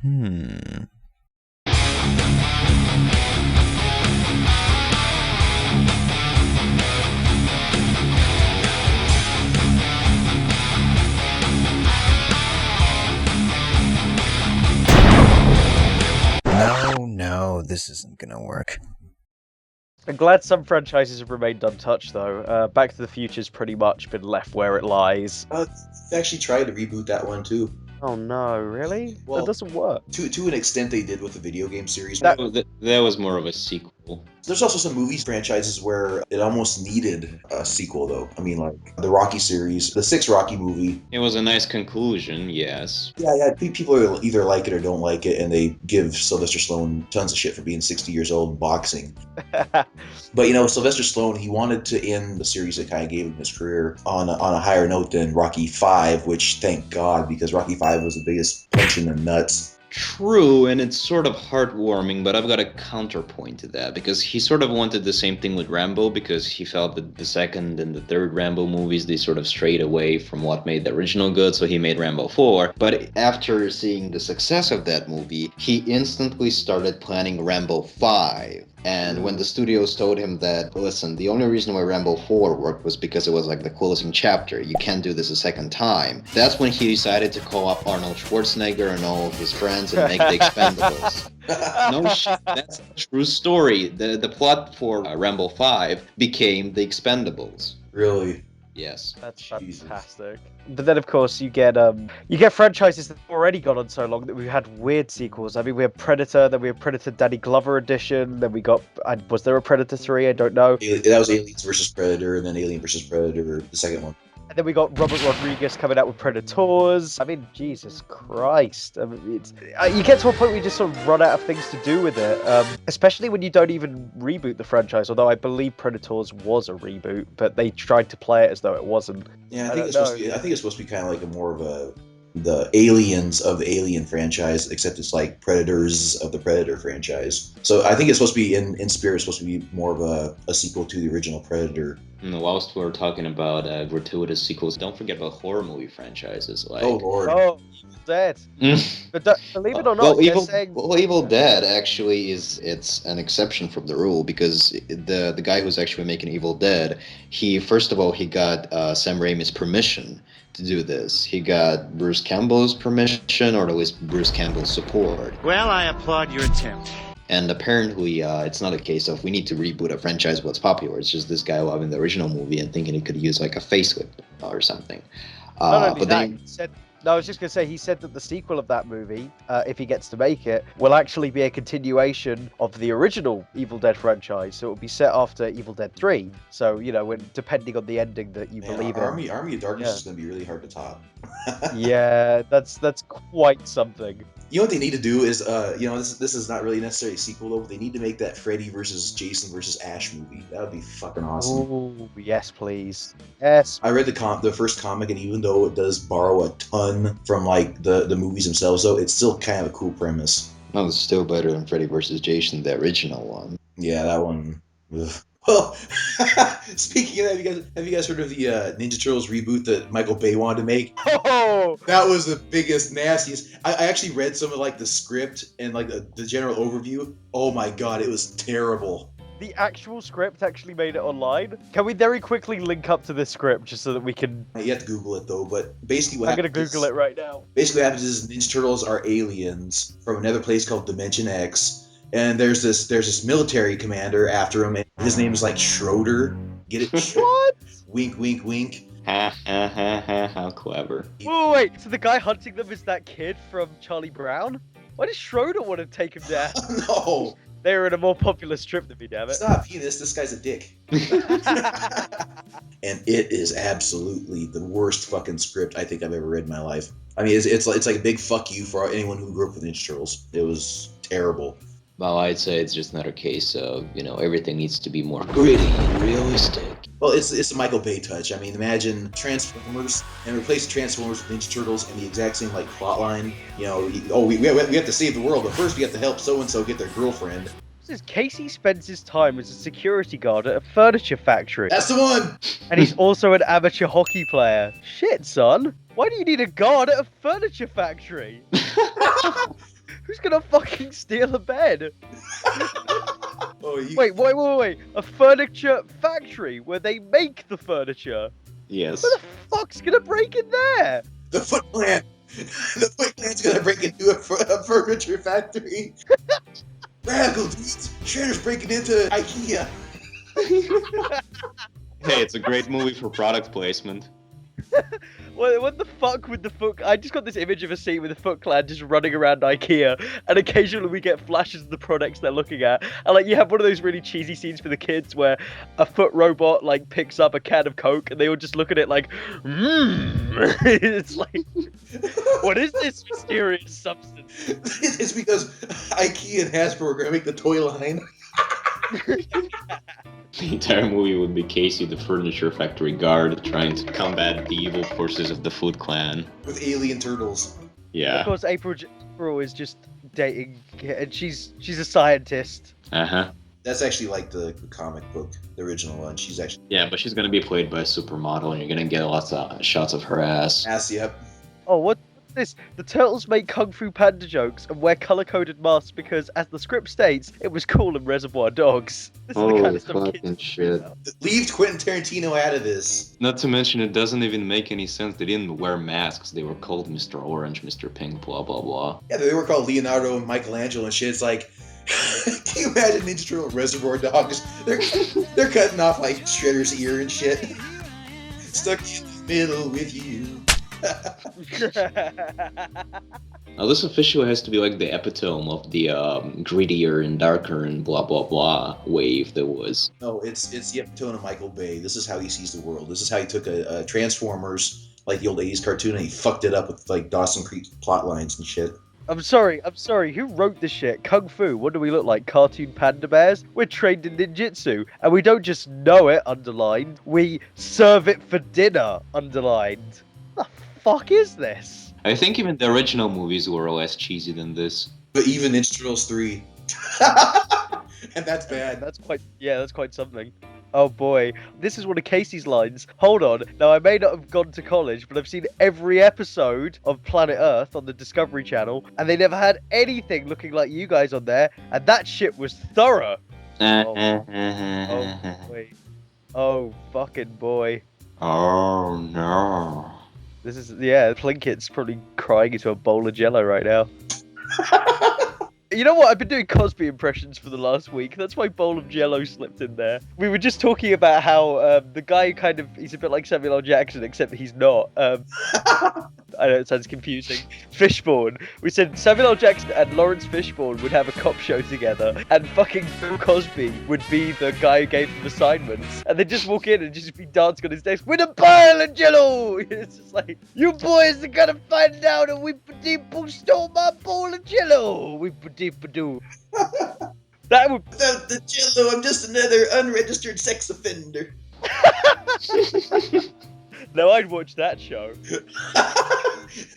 No, this isn't gonna work. I'm glad some franchises have remained untouched, though. Back to the Future's pretty much been left where it lies. They actually tried to reboot that one too. Oh no, really? Well, that doesn't work. To an extent, they did with the video game series. That was more of a sequel. There's also some movies franchises where it almost needed a sequel, though. I mean, like the Rocky series, the 6th Rocky movie. It was a nice conclusion, yes. Yeah. People either like it or don't like it, and they give Sylvester Stallone tons of shit for being 60 years old and boxing. But Sylvester Stallone, he wanted to end the series that kind of gave him his career on a higher note than Rocky V, which thank God, because Rocky V was the biggest punch in the nuts. True, and it's sort of heartwarming, but I've got a counterpoint to that, because he sort of wanted the same thing with Rambo, because he felt that the 2nd and the 3rd Rambo movies, they sort of strayed away from what made the original good, so he made Rambo 4. But after seeing the success of that movie, he instantly started planning Rambo 5. And when the studios told him that, listen, the only reason why Rambo 4 worked was because it was like the closing chapter. You can't do this a second time. That's when he decided to call up Arnold Schwarzenegger and all of his friends and make the Expendables. No shit, that's a true story. The plot for Rambo 5 became the Expendables. Really? Yes. That's Jesus. fantastic. But then, of course, you get franchises that have already gone on so long that we've had weird sequels. I mean, we have Predator, then we have Predator Danny Glover edition, then we got... was there a Predator 3? I don't know. That was Aliens vs. Predator, and then Alien vs. Predator, the second one. And then we got Robert Rodriguez coming out with Predators. I mean, Jesus Christ. I mean, you get to a point where you just sort of run out of things to do with it. Especially when you don't even reboot the franchise. Although I believe Predators was a reboot, but they tried to play it as though it wasn't. Yeah, I think it's supposed to be kind of like more of the Aliens of the Alien franchise, except it's like Predators of the Predator franchise. So I think it's supposed to be, in spirit, it's supposed to be more of a sequel to the original Predator. Whilst we're talking about gratuitous sequels, don't forget about horror movie franchises. Like, oh, Lord. Oh, Evil Dead. But believe it or not, Evil Dead actually it's an exception from the rule, because the guy who's actually making Evil Dead, he got Sam Raimi's permission to do this. He got Bruce Campbell's permission, or at least Bruce Campbell's support. Well, I applaud your attempt. And apparently, it's not a case of we need to reboot a franchise what's popular. It's just this guy loving the original movie and thinking he could use like a facelift or something. I was just going to say, he said that the sequel of that movie, if he gets to make it, will actually be a continuation of the original Evil Dead franchise. So it will be set after Evil Dead 3. So, depending on the ending that you believe in. Army of Darkness is going to be really hard to top. Yeah, that's quite something. You know what they need to do is, this is not really necessarily a sequel, though, but they need to make that Freddy versus Jason versus Ash movie. That would be fucking awesome. Oh, yes, please. Yes. I read the first comic, and even though it does borrow a ton from, like, the movies themselves, though, it's still kind of a cool premise. No, it's still better than Freddy versus Jason, the original one. Yeah, that one. Ugh. Well, speaking of that, have you guys heard of the Ninja Turtles reboot that Michael Bay wanted to make? Oh, that was the biggest, nastiest. I actually read some of like the script and like the general overview. Oh my god, it was terrible. The actual script actually made it online. Can we very quickly link up to this script just so that we can... You have to Google it though, but basically I'm going to Google it right now. Basically what happens is Ninja Turtles are aliens from another place called Dimension X. And there's this military commander after him, and his name is like Schroeder. Get it? What? Wink, wink, wink. Ha ha ha ha! How clever. Wait, so the guy hunting them is that kid from Charlie Brown? Why does Schroeder want to take him down? No. They were in a more popular strip than me, damn it. Stop, penis. This guy's a dick. And it is absolutely the worst fucking script I think I've ever read in my life. I mean, it's like a big fuck you for anyone who grew up with Ninja Turtles. It was terrible. Well, I'd say it's just another case of, everything needs to be more gritty and realistic. Well, it's a Michael Bay touch. I mean, imagine Transformers and replace Transformers with Ninja Turtles and the exact same, like, plot line. We have to save the world, but first we have to help so-and-so get their girlfriend. This is Casey spends his time as a security guard at a furniture factory. That's the one! And he's also an amateur hockey player. Shit, son. Why do you need a guard at a furniture factory? gonna fucking steal a bed? Oh, you... Wait. A furniture factory where they make the furniture? Yes. Who the fuck's gonna break in there? The Foot Clan. The Foot Clan's gonna break into a furniture factory. Radical dudes. Shredder's breaking into IKEA. Hey, it's a great movie for product placement. What the fuck with the Foot? I just got this image of a scene with the Foot Clan just running around IKEA, and occasionally we get flashes of the products they're looking at. And like you have one of those really cheesy scenes for the kids where a foot robot like picks up a can of Coke, and they all just look at it like, It's like, what is this mysterious substance? It's because IKEA and Hasbro are gonna make the toy line. The entire movie would be Casey, the furniture factory guard, trying to combat the evil forces of the Foot Clan. With alien turtles. Yeah. Of course, April is just dating, and she's a scientist. Uh-huh. That's actually like the comic book, the original one. She's actually... Yeah, but she's gonna be played by a supermodel, and you're gonna get lots of shots of her ass. Ass, yep. Oh, what's this? The turtles make Kung Fu Panda jokes and wear color-coded masks because, as the script states, it was cool in Reservoir Dogs. This is the kind of stuff kids shit. Leave Quentin Tarantino out of this. Not to mention, it doesn't even make any sense. They didn't wear masks. They were called Mr. Orange, Mr. Pink, blah, blah, blah. Yeah, they were called Leonardo and Michelangelo and shit. It's like, can you imagine Ninja Turtle Reservoir Dogs? They're cutting off like Shredder's ear and shit. Stuck in the middle with you. Now, this officially has to be like the epitome of the grittier and darker and blah, blah, blah wave there was. No, it's the epitome of Michael Bay. This is how he sees the world. This is how he took a Transformers, like the old 80s cartoon, and he fucked it up with like Dawson Creek plot lines and shit. I'm sorry. Who wrote this shit? Kung Fu. What do we look like? Cartoon panda bears? We're trained in ninjutsu. And we don't just know it, underlined. We serve it for dinner, underlined. What the fuck is this? I think even the original movies were less cheesy than this. But even Ninja Turtles 3. And that's bad. That's quite something. Oh boy, this is one of Casey's lines. Hold on, now I may not have gone to college, but I've seen every episode of Planet Earth on the Discovery Channel, and they never had anything looking like you guys on there, and that shit was thorough. Oh boy. Oh fucking boy. Oh no. This is, Plinkett's probably crying into a bowl of Jello right now. You know what? I've been doing Cosby impressions for the last week. That's why bowl of Jello slipped in there. We were just talking about how the guy he's a bit like Samuel L. Jackson, except he's not. I know it sounds confusing. Fishburne. We said Samuel L. Jackson and Lawrence Fishburne would have a cop show together, and fucking Bill Cosby would be the guy who gave them assignments, and they'd just walk in and just be dancing on his desk with a pile of Jello. It's just like, you boys are gonna find out that people stole my bowl of Jello. That would. Without the Jello, I'm just another unregistered sex offender. No, I'd watch that show.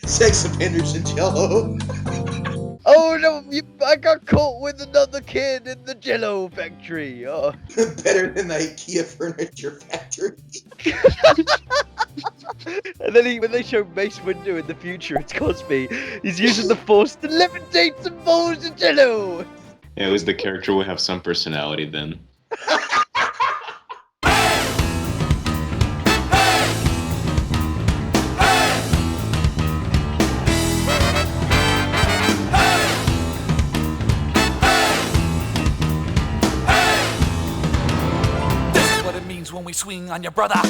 Sex offenders and Jello. Oh no, I got caught with another kid in the Jello factory. Oh. Better than the IKEA furniture factory. And then when they show Mace Windu in the future, it's Cosby. He's using the Force to levitate some bowls of Jello. Yeah, at least the character will have some personality then. This is what it means when we swing on your brother.